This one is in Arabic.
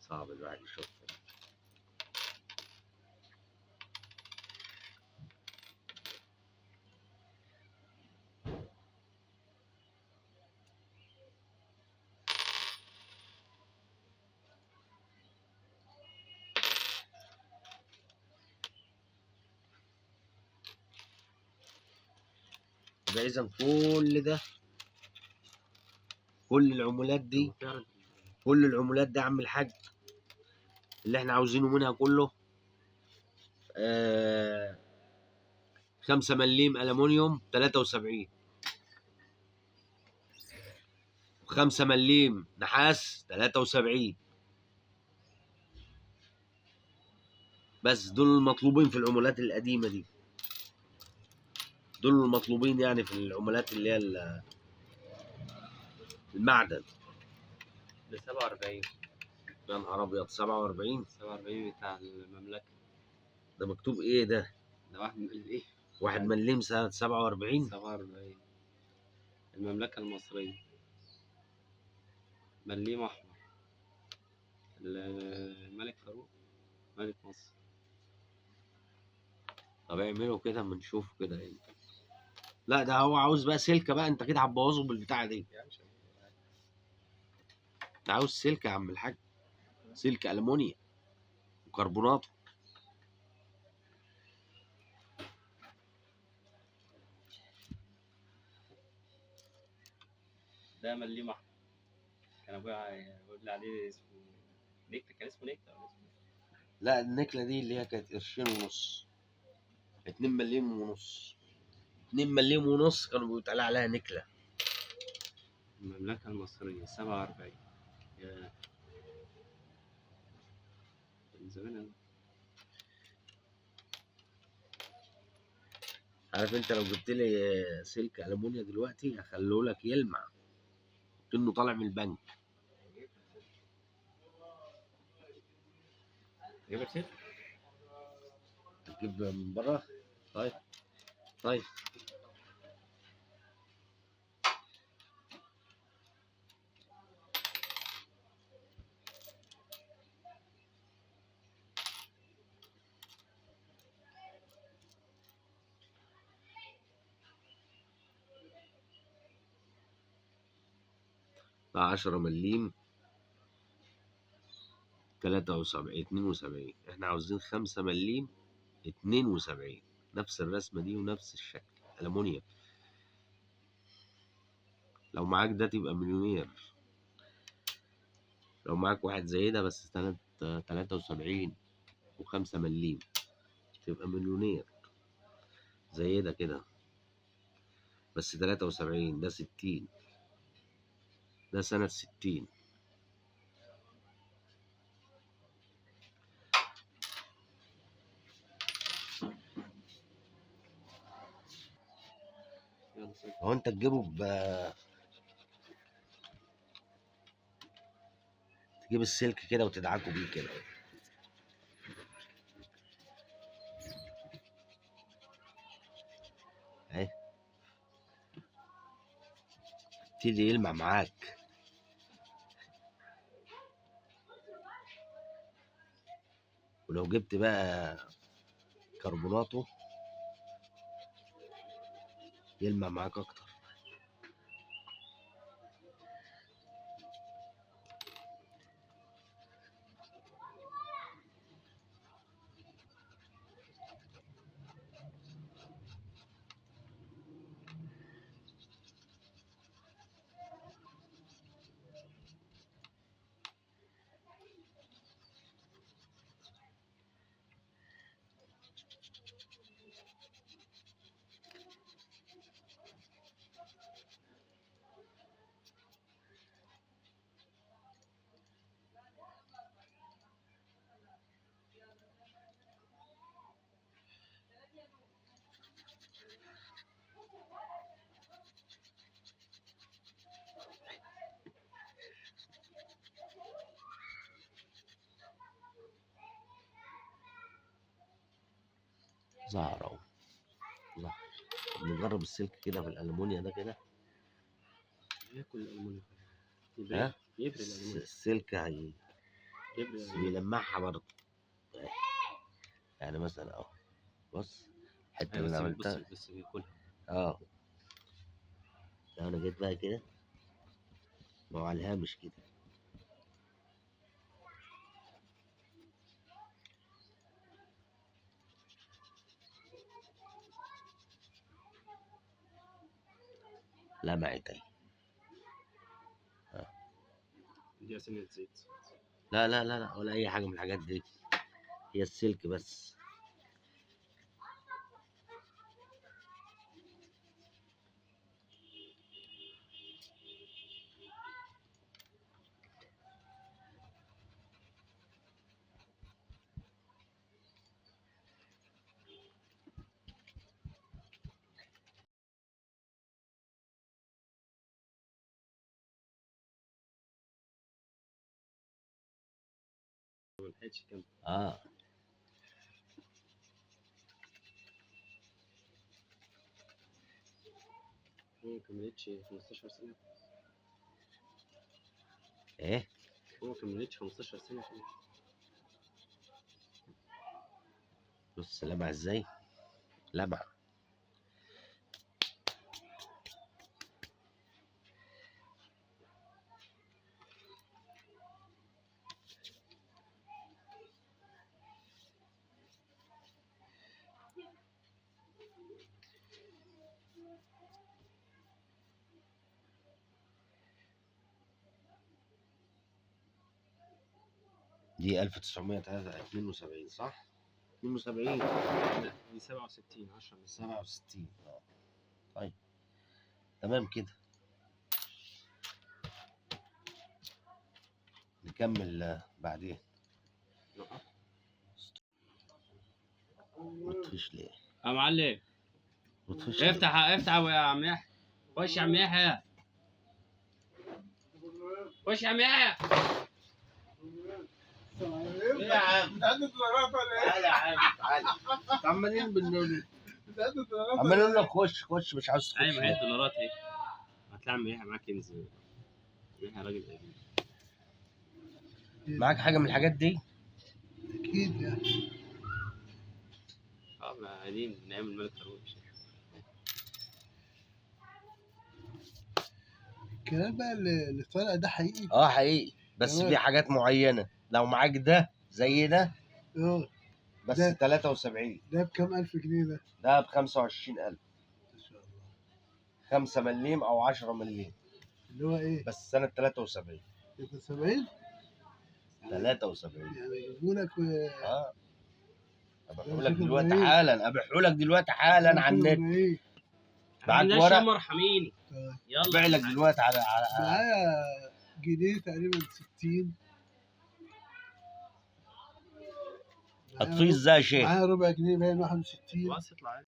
صعب الواحد يشوفها. يبقى إذا كل العمولات دي يا عم الحاج اللي احنا عاوزينه منها كله 5 مليم ألمونيوم 73، و5 مليم نحاس 73. بس دول المطلوبين في العمولات القديمة دي، دول المطلوبين يعني في العمولات اللي هي المعدن. ب 47. يا نهار ابيض، 47 بتاع المملكة. ده مكتوب ايه ده؟ ده 1 مليم. 1 مليم سنة 47. 47 المملكة المصرية، مليم أحمر، الملك فاروق ملك مصر. طب اعملوا كده اما نشوف كده ايه. لا ده هو عاوز بقى سلكة بقى، انت كده هتبوظه بالبتاعة دي. ده عاوز سلكة يا عم الحاج، سلك ألمونيا وكربوناته. ده مليم أحمر، كان أبويا بيقول لي عليه اسمه نكتة، كان اسمه نكتة ولا اسمه؟ لا النكلة دي اللي هي كانت قرشين ونص، 2 مليم ونص، 2 مليم ونص كانوا بيتقال عليها نكلة. المملكة المصرية 47. يا من زمان أوي. عارف انت لو جبت لي سلك ألمونيا دلوقتي هخليه لك يلمع كأنه طالع من البنك. جايبك سلك؟ تجيب من بره. طيب طيب. ده 10 مليم 73 72، احنا عاوزين 5 مليم 72، نفس الرسمة دي ونفس الشكل ألمونيا. لو معاك ده تبقى مليونير، لو معاك واحد زي ده بس 73 و5 مليم تبقى مليونير زي ده كده، بس 73. ده 60، ده سنة 60. يلا سلك. هو انت تجيبه تجيب السلك كده وتدعكه بيه كده اهي، يبتدي يلمع معاك. ولو جبت بقى كربوناته يلمع معاك اكتر. ظهر اهو، ظهر. نجرب السلك كده في الألمونيا ده كده. ياكل الألمونيا. ها يبرد الألمونيا. السلك هي بس بيلمعها برضه. يعني مثلا اهو بص الحته اللي انا عملتها. بس بياكلها. اه لو انا جيت بقى كده ما هو على الهامش كده. لمعت اهي. دي سنة زيت. لا لا لا لا ولا اي حاجه من الحاجات دي، هي السلك بس. ما لحقتش كام. اه ما كملتش 15 سنة. ايه ما كملتش 15 سنة كمان. بص لمع ازاي، لمع. دي 1972 صح؟ 72. لا دي 67 10 من 67 اه. طيب تمام كده. نكمل بعدين. مطفيش ليه؟ يا معلم مطفيش ليه؟ افتح يا عم يحيى. خش يا عم يحيى. خش يا عم يحيى. ايه يا عم؟ بتعدي دولارات ولا ايه؟ تعالى يا عم تعالى. عمالين بنقول بتعدي دولارات عمالين ولا نقول ايه؟ لك خش خش مش عاوز تخش. ايوه ما هي ليه؟ الدولارات اهي. هتلاقي عم يحيى معاه كنز. يحيى راجل قديم. معاك حاجه من الحاجات دي؟ اكيد يعني. اه ما قديم من ايام الملك فاروق. الكلام بقى اللي طالع ده حقيقي؟ اه حقيقي، بس تمام. في حاجات معينه لو معاك ده زي ده اه بس ده 73. ده بكام ألف جنيه ده؟ ده ب 25,000. ما شاء الله. 5 مليم او 10 مليم اللي هو ايه؟ بس سنه 73. 73؟ 73 يعني يجيبوا لك اه. ابيعه ده لك شكله دلوقتي إبراهيم. حالا، ابيعه لك دلوقتي حالا على النت. ايه؟ معاك معاك ورق؟ ورق ارحميني. يلا ابيع لك دلوقتي على معايا جنيه تقريبا 60. هتطير ازاي يا شيخ؟ معايا ربع جنيه باين 61. خلاص اطلع.